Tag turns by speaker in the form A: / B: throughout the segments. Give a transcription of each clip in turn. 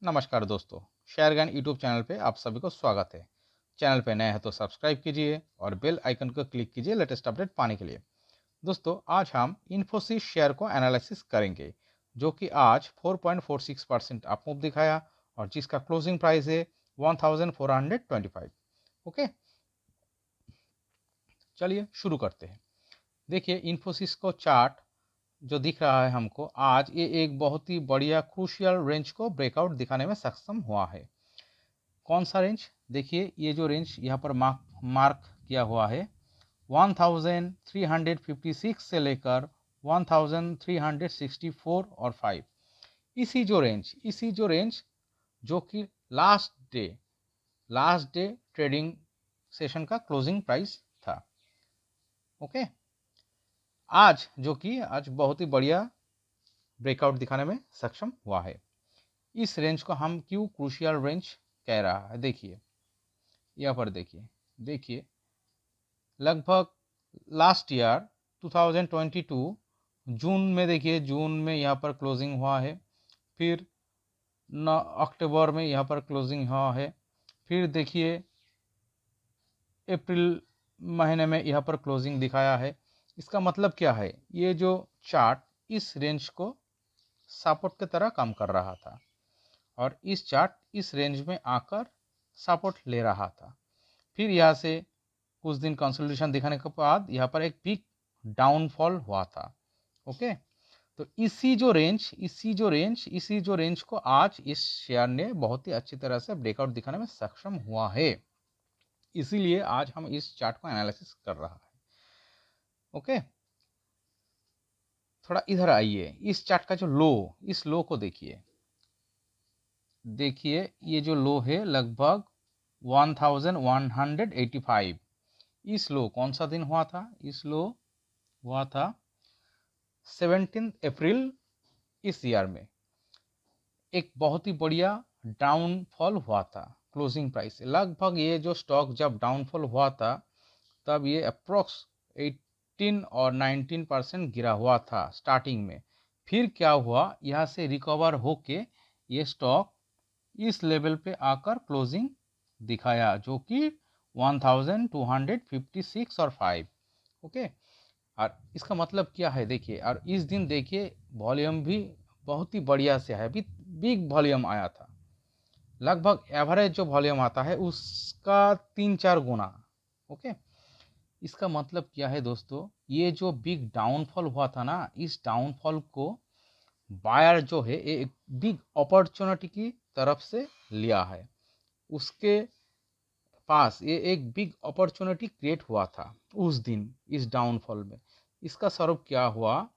A: नमस्कार दोस्तों, शेयर ज्ञान यूट्यूब चैनल पे आप सभी को स्वागत है। चैनल पे नए हैं तो सब्सक्राइब कीजिए और बेल आइकन को क्लिक कीजिए लेटेस्ट अपडेट पाने के लिए। दोस्तों, आज हम इन्फोसिस शेयर को एनालिसिस करेंगे, जो कि आज 4.46% अप मूव दिखाया और जिसका क्लोजिंग प्राइस है 1425। ओके, चलिए शुरू करते हैं। देखिए, इन्फोसिस को चार्ट जो दिख रहा है हमको, आज ये एक बहुत ही बढ़िया क्रूशियल रेंज को ब्रेकआउट दिखाने में सक्षम हुआ है। कौन सा रेंज? देखिए, ये जो रेंज यहाँ पर मार्क किया हुआ है 1356 से लेकर 1364 और 5। इसी जो रेंज जो कि लास्ट डे ट्रेडिंग सेशन का क्लोजिंग प्राइस था। ओके, आज बहुत ही बढ़िया ब्रेकआउट दिखाने में सक्षम हुआ है। इस रेंज को हम क्यों क्रूशियल रेंज कह रहा है? देखिए, यहाँ पर देखिए लगभग लास्ट ईयर 2022 जून में, देखिए जून में यहाँ पर क्लोजिंग हुआ है, फिर अक्टूबर में यहाँ पर क्लोजिंग हुआ है, फिर देखिए अप्रैल महीने में यहाँ पर क्लोजिंग दिखाया है। इसका मतलब क्या है? ये जो चार्ट इस रेंज को सपोर्ट की तरह काम कर रहा था और इस चार्ट इस रेंज में आकर सपोर्ट ले रहा था। फिर यहाँ से कुछ दिन कंसोलिडेशन दिखाने के बाद यहाँ पर एक बिग डाउनफॉल हुआ था। ओके, तो इसी जो रेंज को आज इस शेयर ने बहुत ही अच्छी तरह से ब्रेकआउट दिखाने में सक्षम हुआ है। इसीलिए आज हम इस चार्ट को एनालिसिस कर रहा है। ओके, थोड़ा इधर आइए। इस चार्ट का जो इस लो को देखिए, ये जो लो है लगभग 1185। इस लो कौन सा दिन हुआ था? इस लो हुआ था 17 अप्रैल इस ईयर में। एक बहुत ही बढ़िया डाउनफॉल हुआ था क्लोजिंग प्राइस से। लगभग ये जो स्टॉक जब डाउनफॉल हुआ था तब ये अप्रोक्स 18 और 19% गिरा हुआ था स्टार्टिंग में। फिर क्या हुआ, यहाँ से रिकवर होके ये स्टॉक इस लेवल पे आकर क्लोजिंग दिखाया, जो कि 1256 और 5। ओके, और इसका मतलब क्या है देखिए, और इस दिन देखिए वॉल्यूम भी बहुत ही बढ़िया से है, बिग वॉल्यूम आया था। लगभग एवरेज जो वॉल्यूम आता है उसका 3-4 गुना। ओके, इसका मतलब क्या है दोस्तों, ये जो बिग डाउनफॉल हुआ था ना, इस डाउनफॉल को बायर जो है एक बिग अपॉर्चुनिटी की तरफ से लिया है। उसके पास ये एक बिग अपॉर्चुनिटी क्रिएट हुआ था उस दिन इस डाउनफॉल में। इसका स्वरूप क्या हुआ,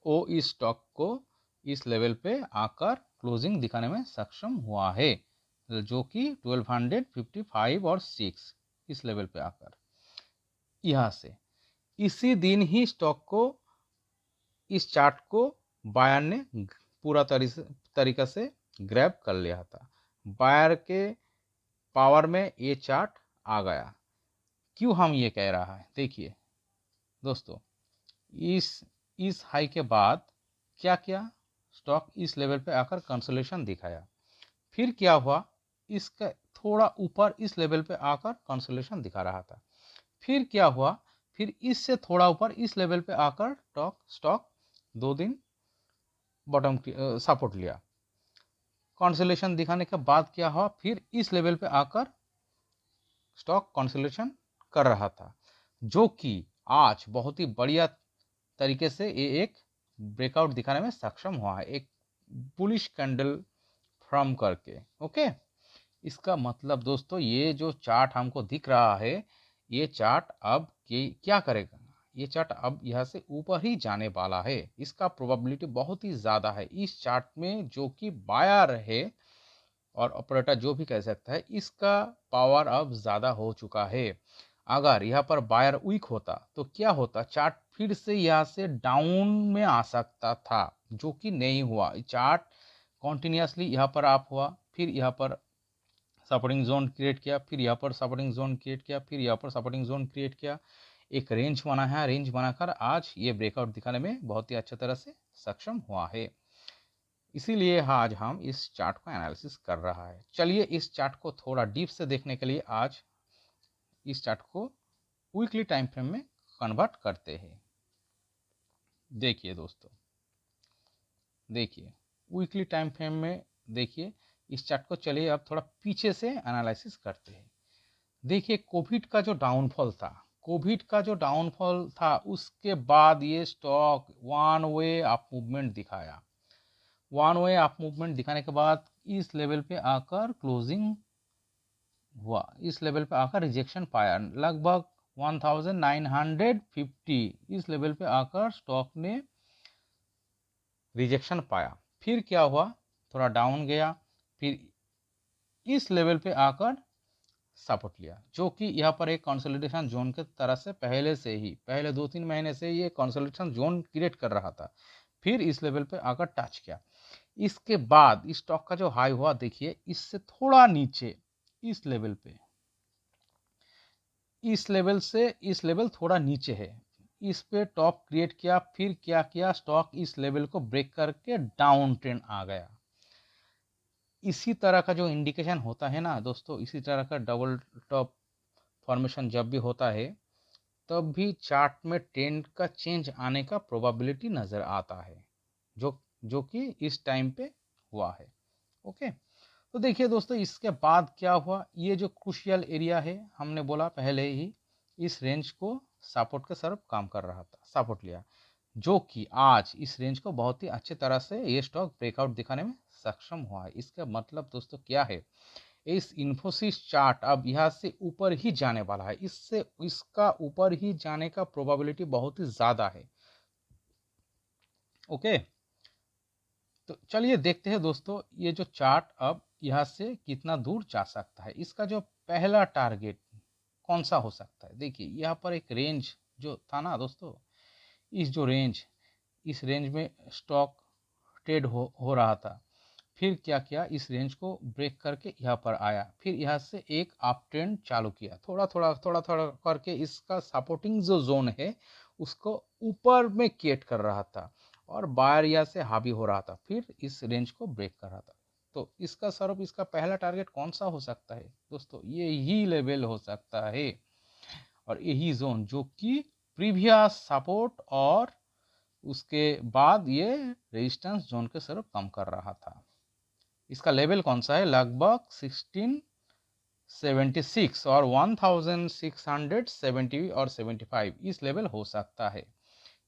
A: वो इस स्टॉक को इस लेवल पे आकर क्लोजिंग दिखाने में सक्षम हुआ है, जो कि 1255 और 6 इस लेवल पे आकर यहाँ से इसी दिन ही स्टॉक को, इस चार्ट को बायर ने पूरा तरीका से ग्रैब कर लिया था। बायर के पावर में ये चार्ट आ गया। क्यों हम ये कह रहा है? देखिए दोस्तों, इस हाई के बाद क्या किया, स्टॉक इस लेवल पे आकर कंसोलिडेशन दिखाया। फिर क्या हुआ, इसका थोड़ा ऊपर इस लेवल पे आकर कंसोलिडेशन दिखा रहा था। फिर क्या हुआ, फिर इससे थोड़ा ऊपर इस लेवल पे आकर स्टॉक 2 दिन बॉटम सपोर्ट लिया। कंसोलिडेशन दिखाने के बाद क्या हुआ, फिर इस लेवल पे आकर स्टॉक कंसोलिडेशन कर रहा था, जो कि आज बहुत ही बढ़िया तरीके से ये एक ब्रेकआउट दिखाने में सक्षम हुआ है, एक बुलिश कैंडल फॉर्म करके। ओके, इसका मतलब दोस्तों, ये जो चार्ट हमको दिख रहा है, ये चार्ट अब क्या करेगा, ये चार्ट अब यहाँ से ऊपर ही जाने वाला है। इसका प्रोबेबिलिटी बहुत ही ज़्यादा है इस चार्ट में, जो कि बायर है और ऑपरेटर जो भी कह सकता है, इसका पावर अब ज़्यादा हो चुका है। अगर यहाँ पर बायर वीक होता तो क्या होता, चार्ट फिर से यहाँ से डाउन में आ सकता था, जो कि नहीं हुआ। चार्ट कॉन्टिन्यूसली यहाँ पर अप हुआ, फिर यहाँ पर सपोर्टिंग जोन क्रिएट किया, फिर यहाँ पर सपोर्टिंग जोन क्रिएट किया, फिर यहाँ पर सपोर्टिंग जोन क्रिएट किया, एक रेंज बना है। रेंज बनाकर आज ये ब्रेकआउट दिखाने में बहुत ही अच्छी तरह से सक्षम हुआ है। इसीलिए आज हम इस चार्ट को एनालिसिस कर रहा है। चलिए इस चार्ट को थोड़ा डीप से देखने के लिए आज इस चार्ट को वीकली टाइम फ्रेम में कन्वर्ट करते हैं। देखिए दोस्तों, देखिए वीकली टाइम फ्रेम में देखिए इस चार्ट को। चलिए अब थोड़ा पीछे से एनालिसिस करते हैं। देखिए कोविड का जो डाउनफॉल था, उसके बाद ये stock one way up movement दिखाया। वन वे अप मूवमेंट दिखाने के बाद इस लेवल पे आकर क्लोजिंग हुआ, इस लेवल पे आकर रिजेक्शन पाया लगभग 1950। इस लेवल पे आकर स्टॉक ने रिजेक्शन पाया। फिर क्या हुआ, थोड़ा डाउन गया, फिर इस लेवल पे आकर सपोर्ट लिया, जो कि यहाँ पर एक कंसोलिडेशन जोन के तरह से पहले से ही पहले 2-3 महीने से ये कंसोलिडेशन जोन क्रिएट कर रहा था। फिर इस लेवल पे आकर टच किया। इसके बाद इस स्टॉक का जो हाई हुआ, देखिए इससे थोड़ा नीचे इस लेवल पे, इस लेवल से इस लेवल थोड़ा नीचे है, इस पे टॉप क्रिएट किया। फिर क्या किया, स्टॉक इस लेवल को ब्रेक करके डाउन ट्रेंड आ गया। इसी तरह का जो इंडिकेशन होता है ना दोस्तों, इसी तरह का डबल टॉप फॉर्मेशन जब भी होता है, तब भी चार्ट में ट्रेंड का चेंज आने का प्रोबेबिलिटी नज़र आता है, जो कि इस टाइम पे हुआ है। ओके, तो देखिए दोस्तों, इसके बाद क्या हुआ, ये जो क्रूशियल एरिया है, हमने बोला पहले ही, इस रेंज को सपोर्ट के तरफ काम कर रहा था, सपोर्ट लिया, जो कि आज इस रेंज को बहुत ही अच्छे तरह से ये स्टॉक ब्रेकआउट दिखाने में सक्षम हुआ है। इसका मतलब दोस्तों क्या है, इस इन्फोसिस चार्ट अब यहाँ से ऊपर ही जाने वाला है, इससे इसका ऊपर ही जाने का प्रोबेबिलिटी बहुत ही ज़्यादा है। ओके, तो चलिए देखते हैं दोस्तों, ये जो चार्ट अब यहाँ से कितना दूर जा सकता है। इसका जो पहला टारगेट कौन सा हो सकता है, देखिए यहाँ पर एक रेंज जो था ना दोस्तों, इस रेंज में स्टॉक ट्रेड हो रहा था। फिर क्या किया, इस रेंज को ब्रेक करके यहाँ पर आया, फिर यहाँ से एक अप ट्रेंड चालू किया, थोड़ा थोड़ा करके इसका सपोर्टिंग जो जोन है उसको ऊपर में क्रिएट कर रहा था, और बायर यहाँ से हावी हो रहा था, फिर इस रेंज को ब्रेक कर रहा था। तो इसका स्वरूप, इसका पहला टारगेट कौन सा हो सकता है दोस्तों, ये ही लेवल हो सकता है, और यही जोन जो कि प्रीवियस सपोर्ट और उसके बाद ये रेजिस्टेंस जोन के स्वरूप कम कर रहा था। इसका लेवल कौन सा है, लगभग 1676 और 1670 और 75, इस लेवल हो सकता है।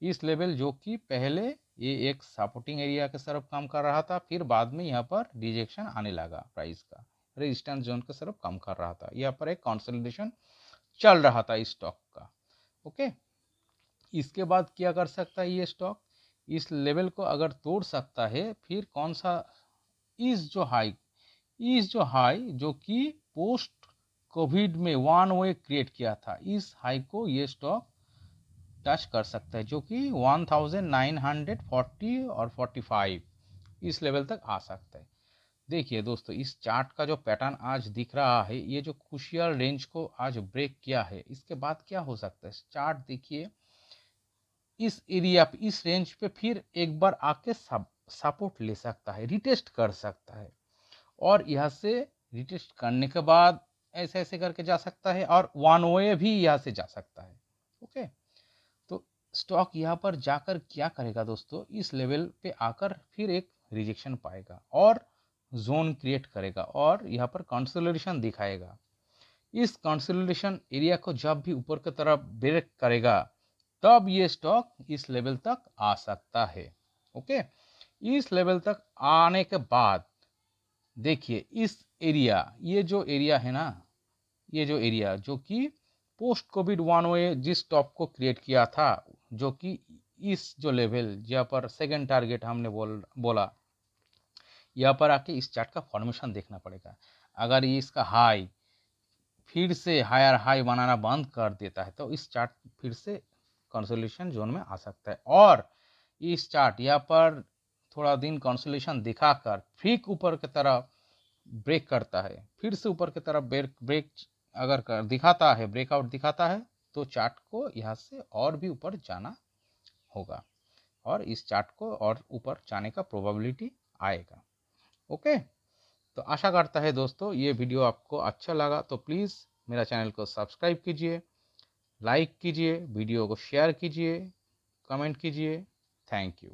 A: इस लेवल जो कि पहले ये एक सपोर्टिंग एरिया के तरफ काम कर रहा था, फिर बाद में यहाँ पर रिजेक्शन आने लगा, प्राइस का रेजिस्टेंस जोन के तरफ काम कर रहा था, यहाँ पर एक कंसोलिडेशन चल रहा था इस स्टॉक का। ओके, इसके बाद क्या कर सकता है ये स्टॉक, इस लेवल को अगर तोड़ सकता है, फिर कौन सा, इस जो हाई जो कि पोस्ट कोविड में वन वे क्रिएट किया था, इस हाई को ये स्टॉक टच कर सकता है, जो कि 1940 और 45 इस लेवल तक आ सकता है। देखिए दोस्तों, इस चार्ट का जो पैटर्न आज दिख रहा है, ये जो क्रूशियल रेंज को आज ब्रेक किया है, इसके बाद क्या हो सकता है, चार्ट देखिए इस एरिया पे, इस रेंज पे फिर एक बार आके सपोर्ट ले सकता है, रिटेस्ट कर सकता है, और यहाँ से रिटेस्ट करने के बाद ऐसे ऐसे करके जा सकता है, और वन वे भी यहाँ से जा सकता है। ओके, तो स्टॉक यहाँ पर जाकर क्या करेगा दोस्तों, इस लेवल पे आकर फिर एक रिजेक्शन पाएगा और जोन क्रिएट करेगा, और यहाँ पर कंसोलिडेशन दिखाएगा। इस कंसोलिडेशन एरिया को जब भी ऊपर की तरफ ब्रेक करेगा, तब ये स्टॉक इस लेवल तक आ सकता है। ओके, इस लेवल तक आने के बाद देखिए इस एरिया, ये जो एरिया है ना, ये जो एरिया जो कि पोस्ट कोविड वन वे जिस टॉप को क्रिएट किया था, जो कि इस जो लेवल जहाँ पर सेकंड टारगेट हमने बोला, यहाँ पर आके इस चार्ट का फॉर्मेशन देखना पड़ेगा। अगर ये इसका हाई फिर से हायर हाई बनाना बंद कर देता है, तो इस चार्ट फिर से कंसोलिडेशन जोन में आ सकता है, और इस चार्ट यहाँ पर थोड़ा दिन कंसोलिडेशन दिखाकर फिर ऊपर की तरफ ब्रेक करता है, फिर से ऊपर की तरफ ब्रेक अगर दिखाता है, ब्रेकआउट दिखाता है, तो चार्ट को यहाँ से और भी ऊपर जाना होगा, और इस चार्ट को और ऊपर जाने का प्रोबेबिलिटी आएगा। ओके, तो आशा करता है दोस्तों ये वीडियो आपको अच्छा लगा तो प्लीज़ मेरा चैनल को सब्सक्राइब कीजिए, लाइक कीजिए, वीडियो को शेयर कीजिए, कमेंट कीजिए। Thank you.